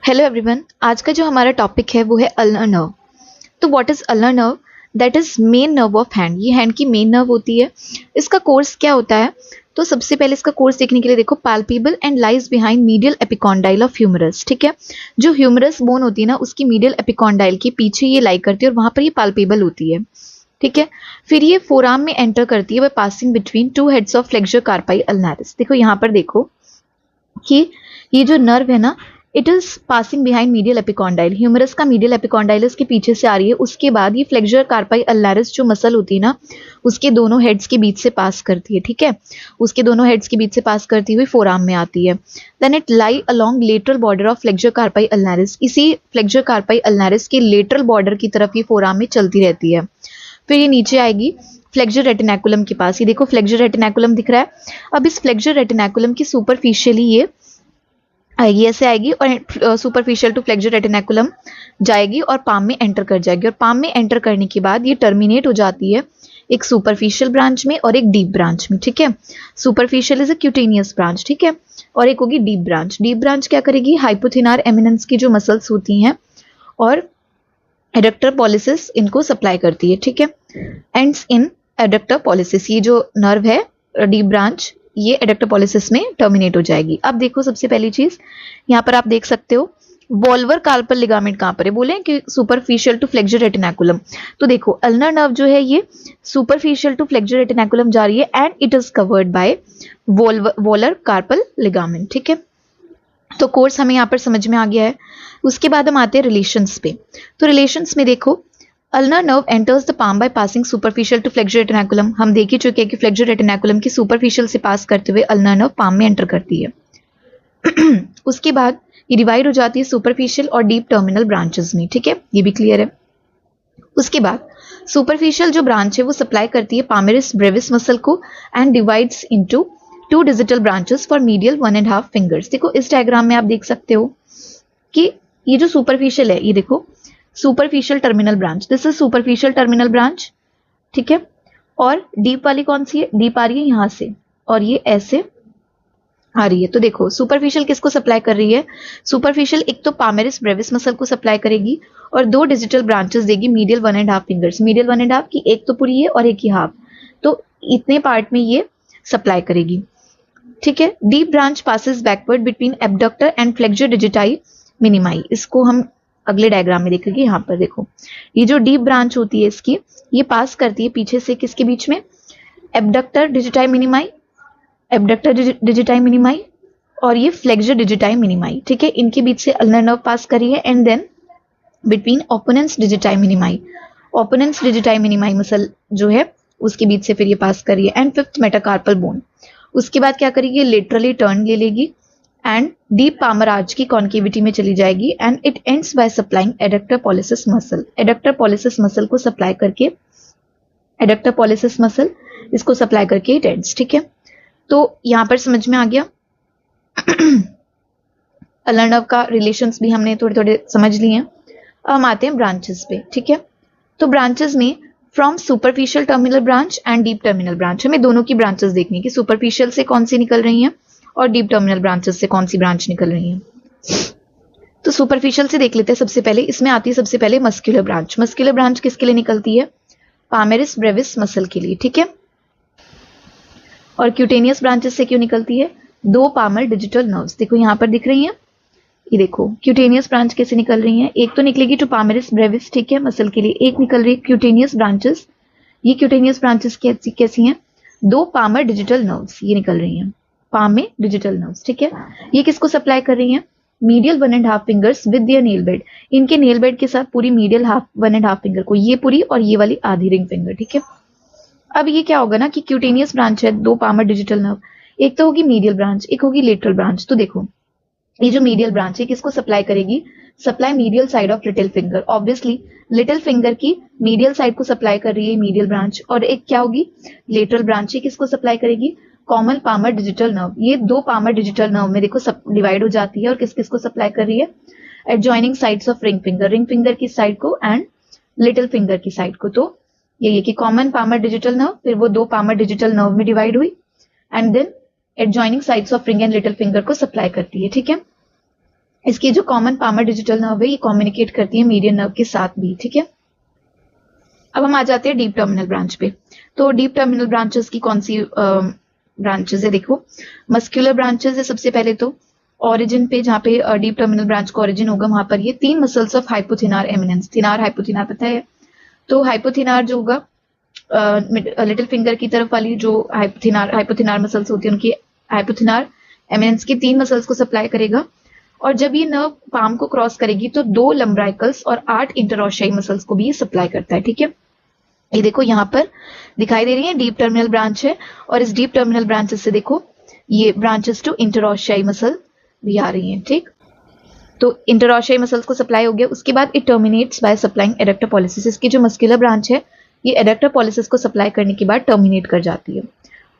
Hello everyone, आज का जो हमारा टॉपिक है वो है अल्नर नर्व। तो what is ulnar nerve? That is main nerve of hand. ये हैंड की मेन नर्व होती है। इसका कोर्स क्या होता है? तो सबसे पहले इसका कोर्स देखने के लिए देखो, palpable and lies behind medial epicondyle of humerus. ठीक है, जो ह्यूमरस बोन होती है ना, उसकी मीडियल एपिकॉन्डाइल के पीछे ये लाई करती है और वहां पर ये पाल्पेबल होती है। ठीक है, फिर ये फोराम में एंटर करती है by passing between two heads of flexor carpi अल्नारिस। देखो यहाँ पर देखो कि ये जो नर्व है ना, it is passing behind medial epicondyle. Humerus का मीडियल एपिकॉन्डाइलस के पीछे से आ रही है। उसके बाद ये फ्लेक्सर कार्पाई अल्नारिस जो मसल होती है ना, उसके दोनों हेड्स के बीच से पास करती है। ठीक है, उसके दोनों हेड्स के बीच से पास करती हुई फोराम में आती है। Then it lie along lateral border of flexor carpi ulnaris. इसी फ्लेक्सर कार्पाई अल्नारिस के लेटरल बॉर्डर की तरफ ये फोराम में चलती रहती है। फिर ये नीचे आएगी फ्लेक्सर रेटिनाकुलम के पास। ये देखो फ्लेक्सर रेटिनाकुलम दिख रहा है। अब इस फ्लेक्सर रेटिनाकुलम की सुपरफिशियली ये आएगी, ऐसे आएगी और सुपरफिशियल टू फ्लेक्सर रेटिनाकुलम जाएगी और पाम में एंटर कर जाएगी। और पाम में एंटर करने के बाद ये टर्मिनेट हो जाती है एक सुपरफिशियल ब्रांच में और एक डीप ब्रांच में। ठीक है, superficial is a cutaneous branch. ठीक है, और एक होगी डीप ब्रांच। डीप ब्रांच क्या करेगी? हाइपोथिनार एमिनेंस की जो मसल्स होती हैं और एडक्टर पॉलिसिस इनको सप्लाई करती है। ठीक है, एंड्स इन एडक्टर पॉलिसिस। ये जो नर्व है डीप ब्रांच, ये एडक्टर पॉलिसिस में टर्मिनेट हो जाएगी। अब देखो सबसे पहली चीज यहाँ पर आप देख सकते हो, वॉल्वर कार्पल लिगामेंट कहाँ पर है? बोले कि सुपरफिशियल टू फ्लेक्सर रेटिनाकुलम। तो देखो अल्नर नर्व जो है ये सुपरफिशियल टू फ्लेक्सर रेटिनाकुलम जा रही है and it is covered by volar carpal ligament. ठीक है, तो कोर्स हमें यहाँ पर समझ में आ गया है। उसके बाद हम आते हैं रिलेशंस पे। तो रिलेशंस में देखो, ulnar nerve enters the palm by passing superficial to flexor retinaculum. हम देख ही चुके हैं कि फ्लेक्सर रेटिनाकुलम की सुपरफिशियल से पास करते हुए अल्नर नर्व पाम में एंटर करती है। उसके बाद ये डिवाइड हो जाती है सुपरफिशियल और डीप टर्मिनल ब्रांचेस में। ठीक है, ये भी क्लियर है। उसके बाद सुपरफिशियल जो ब्रांच है वो सप्लाई करती है पामेरिस ब्रेविस मसल को and divides into two digital branches for medial 1.5 fingers. देखो इस डायग्राम में आप देख सकते हो कि ये जो सुपरफिशियल है, ये देखो superficial terminal branch, this is superficial terminal branch. ठीक है, और डीप वाली कौन सी है? डीप आ रही है यहां से और ये ऐसे आ रही है। तो देखो सुपरफिशियल किसको सप्लाई कर रही है? सुपरफिशियल एक तो पामेरिस ब्रेविस मसल को सप्लाई करेगी और दो डिजिटल ब्रांचेस देगी मीडियल 1.5 फिंगर्स। मीडियल 1.5 की एक तो पूरी है और एक ही हाफ, तो इतने पार्ट में ये सप्लाई करेगी। ठीक है, deep branch passes backward between abductor and flexor digiti minimi. इसको हम अगले डायग्राम में देखेंगे। यहाँ पर देखो ये जो डीप ब्रांच होती है इसकी, ये पास करती है पीछे से किसके बीच में? एब्डक्टर डिजिटाई मिनिमाई, एब्डक्टर डिजिटाई मिनिमाई और ये फ्लेक्सर डिजिटाई मिनिमाई। ठीक है, इनके बीच से अल्नर नर्व पास करी है and then between opponens digiti minimi, opponens digiti minimi muscle जो है उसके बीच से फिर ये पास करी है एंड फिफ्थ मेटाकार्पल बोन। उसके बाद क्या करेगी? लेटरली टर्न ले लेगी एंड डीप पामर आर्च की कॉन्केविटी में चली जाएगी and it ends by supplying adductor pollicis muscle. Adductor pollicis muscle को सप्लाई करके, एडक्टर पॉलिसिस मसल इसको सप्लाई करके इट एंड्स। ठीक है, तो यहां पर समझ में आ गया। अल्नर नर्व का रिलेशंस भी हमने थोड़े थोड़े समझ लिए हैं। अब हम आते हैं ब्रांचेस पे। ठीक है, तो ब्रांचेस में from superficial terminal branch and deep terminal branch, हमें दोनों की ब्रांचेस देखनी है कि सुपरफिशियल से कौन सी निकल रही हैं और डीप टर्मिनल ब्रांचेस से कौन सी ब्रांच निकल रही है। तो सुपरफिशियल से देख लेते हैं सबसे पहले। इसमें आती है सबसे पहले मस्कुलर ब्रांच। मस्कुलर ब्रांच किसके लिए निकलती है? पामेरिस ब्रेविस मसल के लिए। ठीक है, और क्यूटेनियस ब्रांचेस से क्यों निकलती है? दो पामर डिजिटल नर्व्स देखो यहाँ पर दिख रही हैं। ये देखो क्यूटेनियस ब्रांच कैसे निकल रही है? एक तो निकलेगी टू पामेरिस ब्रेविस, ठीक है, मसल के लिए, एक निकल रही है क्यूटेनियस ब्रांचेस। ये क्यूटेनियस ब्रांचेस कैसी हैं? दो पामर डिजिटल नर्व्स ये निकल रही हैं, पाम में डिजिटल नर्व्स। ठीक है, ये किसको सप्लाई कर रही हैं? Medial 1.5 fingers with their nail bed. इनके नेल बेड के साथ पूरी मीडियल 1.5 फिंगर को, ये पूरी और ये वाली आधी रिंग फिंगर। ठीक है, अब ये क्या होगा ना कि क्यूटेनियस ब्रांच है, दो पामर डिजिटल नर्व, एक तो होगी मीडियल ब्रांच, एक होगी लेटरल ब्रांच। तो देखो ये जो मीडियल ब्रांच है किसको सप्लाई करेगी? Supply medial side of little finger. Obviously little finger की मीडियल साइड को सप्लाई कर रही है मीडियल ब्रांच। और एक क्या होगी? लेटरल ब्रांच है, किसको सप्लाई करेगी? Common palmar digital nerve. ये दो पामर डिजिटल नर्व में देखो सब डिवाइड हो जाती है और किस किस को सप्लाई कर रही है? Adjoining sides of ring finger, ring finger की साइड को एंड लिटिल फिंगर की साइड को। तो ये कि कॉमन पामर डिजिटल नर्व, फिर वो दो पामर डिजिटल नर्व में डिवाइड हुई and then adjoining sides of ring and little finger को सप्लाई करती है। ठीक है, इसकी जो कॉमन पामर डिजिटल नर्व है ये कम्युनिकेट करती है मीडियन नर्व के साथ भी, ठीक है। अब हम आ जाते हैं डीप टर्मिनल ब्रांच पे। तो डीप टर्मिनल ब्रांचेस की कौन सी ब्रांचेस है, देखो मस्कुलर ब्रांचेस है सबसे पहले तो। ओरिजिन पे जहाँ पे डीप टर्मिनल ब्रांच का ओरिजिन होगा वहां पर ये 3 मसल्स ऑफ हाइपोथिनार एमिनेंस, थिनार हाइपोथिनार पता है। तो हाइपोथिनार जो होगा लिटिल फिंगर की तरफ वाली जो हाइपोथिनार मसल्स होती है उनकी हाइपोथिनार एमिनेंस की 3 मसल्स को सप्लाई करेगा। और जब ये नर्व पाम को क्रॉस करेगी तो 2 लंब्राइकल्स और 8 इंटरऑशियाई मसल्स को भी ये सप्लाई करता है, ठीक है। ये देखो यहाँ पर दिखाई दे रही है डीप टर्मिनल ब्रांच है, और इस डीप टर्मिनल ब्रांचेस से देखो ये ब्रांचेस टू इंटरऑशियाई मसल भी आ रही हैं, ठीक। तो इंटरऑशियाई मसल्स को सप्लाई हो गया, उसके बाद it terminates by supplying adductor pollicis. इसकी जो मस्कुलर ब्रांच है ये एडक्टर पॉलिसिस को सप्लाई करने के बाद टर्मिनेट कर जाती है।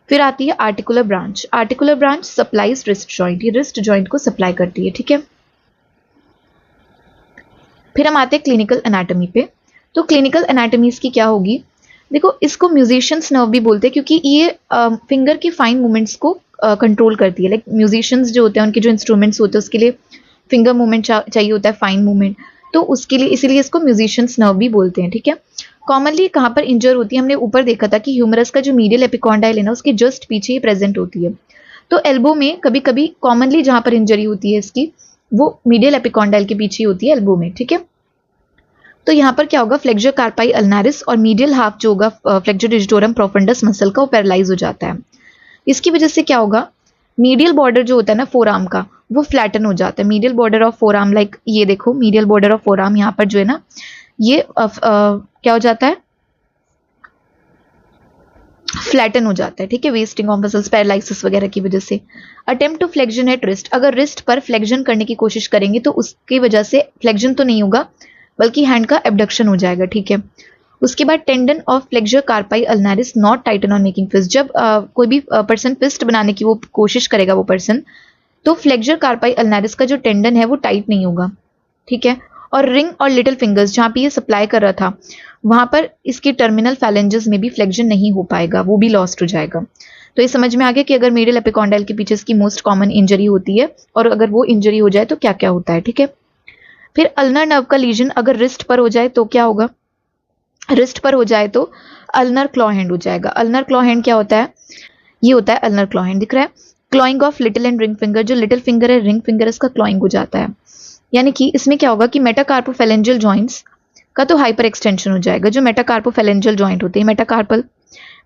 फिर आती है articular branch. Articular branch supplies wrist joint, ये रिस्ट जॉइंट को सप्लाई करती है, ठीक है। फिर हम आते हैं क्लिनिकल एनाटॉमी पे। तो क्लिनिकल एनाटॉमीज की क्या होगी, देखो इसको म्यूजिशियंस नर्व भी बोलते हैं क्योंकि ये फिंगर की फाइन मूवमेंट्स को कंट्रोल करती है। लाइक म्यूजिशियंस जो होते हैं उनके जो इंस्ट्रूमेंट्स होते हैं उसके लिए फिंगर मूवमेंट चाहिए होता है, फाइन मूवमेंट, तो उसके लिए इसीलिए इसको म्यूजिशियंस नर्व भी बोलते हैं, ठीक है। कॉमनली कहाँ पर इंजर होती है, हमने ऊपर देखा था कि ह्यूमरस का जो मीडियल एपिकॉन्डाइल है ना उसके जस्ट पीछे ही प्रेजेंट होती है। तो एल्बो में कभी कभी कॉमनली जहाँ पर इंजरी होती है इसकी वो मीडियल एपिकॉन्डाइल के पीछे होती है एल्बो में, ठीक है। तो यहाँ पर क्या होगा, फ्लेक्सर कार्पाई अल्नारिस और मीडियल हाफ जो होगा फ्लेक्सर डिजिटोरम प्रोफंडस मसल का वो पैरालाइज हो जाता है। इसकी वजह से क्या होगा, मीडियल बॉर्डर जो होता है ना फोर आर्म का वो फ्लैटन हो जाता है। Medial border of four arm, like ये देखो medial border of four arm यहाँ पर जो है ना ये क्या हो जाता है, फ्लैटन हो जाता है, ठीक है, वेस्टिंग ऑफ मसल्स पैरालिसिस वगैरह की वजह से। Attempt to flexion at wrist, अगर रिस्ट पर फ्लेक्शन करने की कोशिश करेंगे तो उसकी वजह से फ्लेक्शन तो नहीं होगा बल्कि हैंड का एबडक्शन हो जाएगा, ठीक है। उसके बाद tendon of flexor carpi ulnaris not tighten on making fist, जब कोई भी पर्सन फिस्ट बनाने की वो कोशिश करेगा वो पर्सन, तो फ्लेक्सर कार्पाई अल्नारिस का जो टेंडन है वो टाइट नहीं होगा, ठीक है। और रिंग और लिटिल फिंगर्स जहाँ पे ये सप्लाई कर रहा था वहां पर इसके टर्मिनल फैलेंजेस में भी फ्लेक्शन नहीं हो पाएगा, वो भी लॉस्ट हो जाएगा। तो ये समझ में आ गया कि अगर मीडियल एपिकॉन्डाइल के पीछे इसकी मोस्ट कॉमन इंजरी होती है और अगर वो इंजरी हो जाए तो क्या क्या होता है, ठीक है। फिर अल्नर नर्व का लीजन अगर रिस्ट पर हो जाए तो क्या होगा, रिस्ट पर हो जाए तो अल्नर क्लॉ हैंड हो जाएगा। अल्नर क्लॉ हैंड क्या होता है, ये होता है अल्नर क्लॉ हैंड, दिख रहा है। Clawing of little and ring finger, जो लिटिल फिंगर है रिंग फिंगर इसका क्लॉइंग हो जाता है। यानी कि इसमें क्या होगा कि मेटाकार्पोफेलेंजियल जॉइंट्स का तो हाइपर एक्सटेंशन हो जाएगा। जो मेटाकार्पोफेलेंजियल जॉइंट होते हैं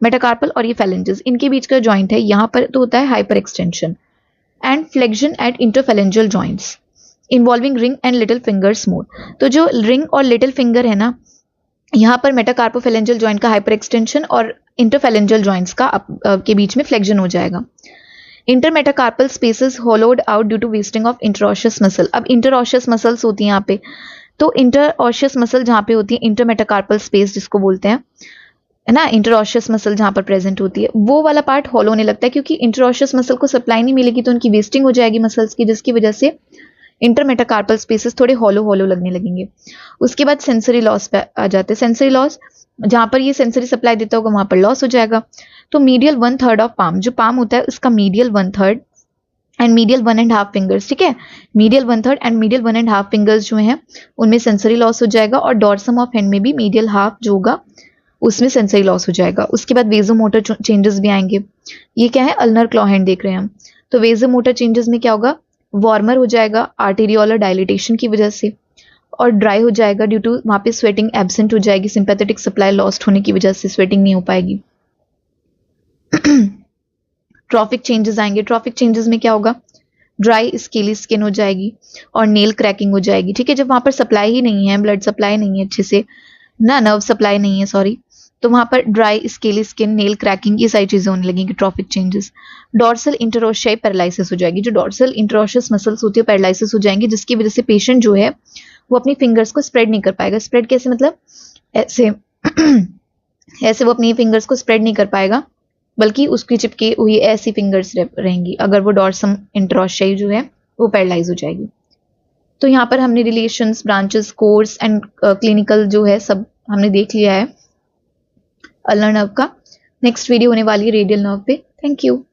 मेटाकार्पल और ये फेलेंजेस इनके बीच का जॉइंट है, यहाँ पर तो होता है hyper extension. And flexion at interphalangeal joints involving ring and little fingers more. तो जो रिंग और लिटिल फिंगर है ना यहाँ पर मेटाकार्पोफेलेंजियल जॉइंट का हाइपर एक्सटेंशन और इंटरफेलेंजियल जॉइंट्स का के बीच में फ्लेक्शन हो जाएगा। Intermetacarpal spaces hollowed out due to wasting of interosseous muscle. अब इंटरऑशियस मसल्स होती हैं यहाँ पे, तो इंटरऑशियस मसल जहाँ पे होती है इंटरमेटाकार्पल स्पेस जिसको बोलते हैं, है ना, इंटरऑशियस मसल जहाँ पर प्रेजेंट होती है वो वाला पार्ट हॉलो होने लगता है क्योंकि इंटरऑशियस मसल को सप्लाई नहीं मिलेगी तो उनकी वेस्टिंग हो जाएगी मसल्स की, जिसकी वजह से इंटरमेटाकार्पल स्पेसेस थोड़े हॉलो हॉलो लगने लगेंगे। उसके बाद सेंसरी लॉस पे आ जाते हैं। सेंसरी लॉस जहां पर ये सेंसरी सप्लाई देता होगा वहां पर लॉस हो जाएगा। तो मीडियल 1/3 ऑफ पाम, जो पाम होता है उसका मीडियल 1/3 एंड मीडियल 1.5 फिंगर्स, ठीक है, मीडियल 1/3 एंड मीडियल 1.5 फिंगर्स जो हैं उनमें सेंसरी लॉस हो जाएगा। और डॉर्सम ऑफ हैंड में भी मीडियल हाफ जो होगा उसमें सेंसरी लॉस हो जाएगा। उसके बाद वेजोमोटर चेंजेस भी आएंगे। ये क्या है, अल्नर क्लॉ हैंड देख रहे हैं हम। तो वेजोमोटर चेंजेस में क्या होगा, वार्मर हो जाएगा आर्टेरियोलर डायलिटेशन की वजह से, और ड्राई हो जाएगा ड्यू टू वहां पे स्वेटिंग एब्सेंट हो जाएगी, सिंपैथेटिक सप्लाई लॉस्ट होने की वजह से स्वेटिंग नहीं हो पाएगी। ट्रॉफिक चेंजेस आएंगे। ट्रॉफिक चेंजेस में क्या होगा, ड्राई स्केली स्किन हो जाएगी और नेल क्रैकिंग हो जाएगी, ठीक है। जब वहां पर सप्लाई ही नहीं है, ब्लड सप्लाई नहीं है अच्छे से ना, नर्व सप्लाई नहीं है सॉरी, तो वहां पर dry scaly skin, nail cracking, ये सारी चीजें होने लगेंगी ट्रॉफिक चेंजेस। डॉर्सल इंटरओशियाई पैरालिसिस हो जाएगी। जो डॉर्सल इंटरओशियस मसल्स होती है पैरालिसिस हो जाएंगे, जिसकी वजह से पेशेंट जो है वो अपनी फिंगर्स को स्प्रेड नहीं कर पाएगा। स्प्रेड कैसे, मतलब ऐसे ऐसे वो अपनी फिंगर्स को स्प्रेड नहीं कर पाएगा बल्कि उसकी चिपकी हुई ऐसी फिंगर्स रहेंगी अगर वो डॉर्सम इंटरओशियाई जो है वो पैरालाइज हो जाएगी। तो यहाँ पर हमने relations, branches, course and clinical जो है सब हमने देख लिया है अल्नर नर्व का। नेक्स्ट वीडियो होने वाली है रेडियल नर्व पे। Thank you.